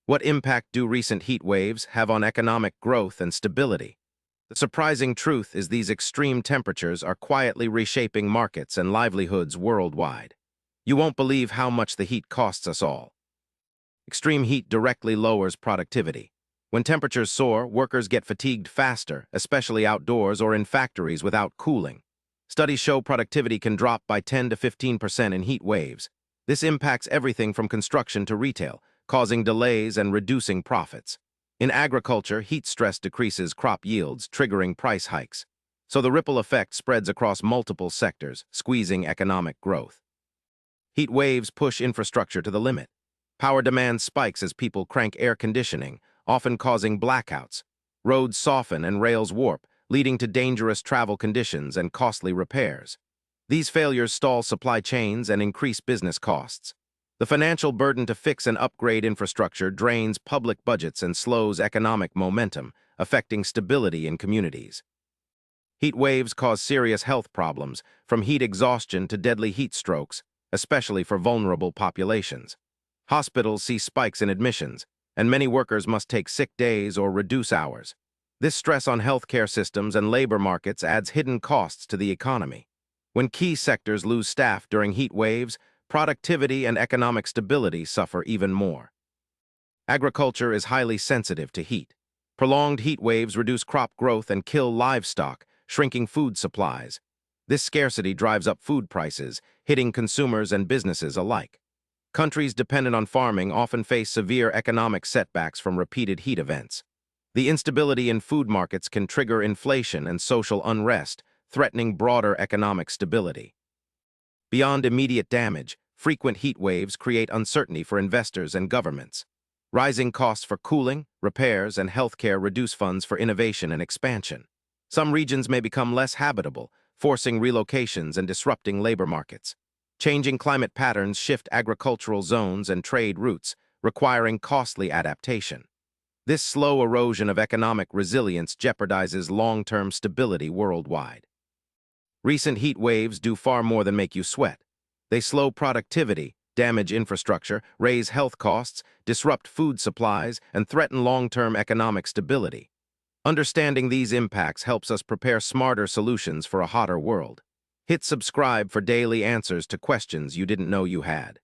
What impact do recent heat waves have on economic growth and stability? The surprising truth is these extreme temperatures are quietly reshaping markets and livelihoods worldwide. You won't believe how much the heat costs us all. Extreme heat directly lowers productivity. When temperatures soar, workers get fatigued faster, especially outdoors or in factories without cooling. Studies show productivity can drop by 10 to 15% in heat waves. This impacts everything from construction to retail, causing delays and reducing profits. In agriculture, heat stress decreases crop yields, triggering price hikes. So the ripple effect spreads across multiple sectors, squeezing economic growth. Heat waves push infrastructure to the limit. Power demand spikes as people crank air conditioning, often causing blackouts. Roads soften and rails warp, leading to dangerous travel conditions and costly repairs. These failures stall supply chains and increase business costs. The financial burden to fix and upgrade infrastructure drains public budgets and slows economic momentum, affecting stability in communities. Heat waves cause serious health problems, from heat exhaustion to deadly heat strokes, especially for vulnerable populations. Hospitals see spikes in admissions, and many workers must take sick days or reduce hours. This stress on healthcare systems and labor markets adds hidden costs to the economy. When key sectors lose staff during heat waves, productivity and economic stability suffer even more. Agriculture is highly sensitive to heat. Prolonged heat waves reduce crop growth and kill livestock, shrinking food supplies. This scarcity drives up food prices, hitting consumers and businesses alike. Countries dependent on farming often face severe economic setbacks from repeated heat events. The instability in food markets can trigger inflation and social unrest, threatening broader economic stability. Beyond immediate damage, frequent heat waves create uncertainty for investors and governments. Rising costs for cooling, repairs, and healthcare reduce funds for innovation and expansion. Some regions may become less habitable, forcing relocations and disrupting labor markets. Changing climate patterns shift agricultural zones and trade routes, requiring costly adaptation. This slow erosion of economic resilience jeopardizes long-term stability worldwide. Recent heat waves do far more than make you sweat. They slow productivity, damage infrastructure, raise health costs, disrupt food supplies, and threaten long-term economic stability. Understanding these impacts helps us prepare smarter solutions for a hotter world. Hit subscribe for daily answers to questions you didn't know you had.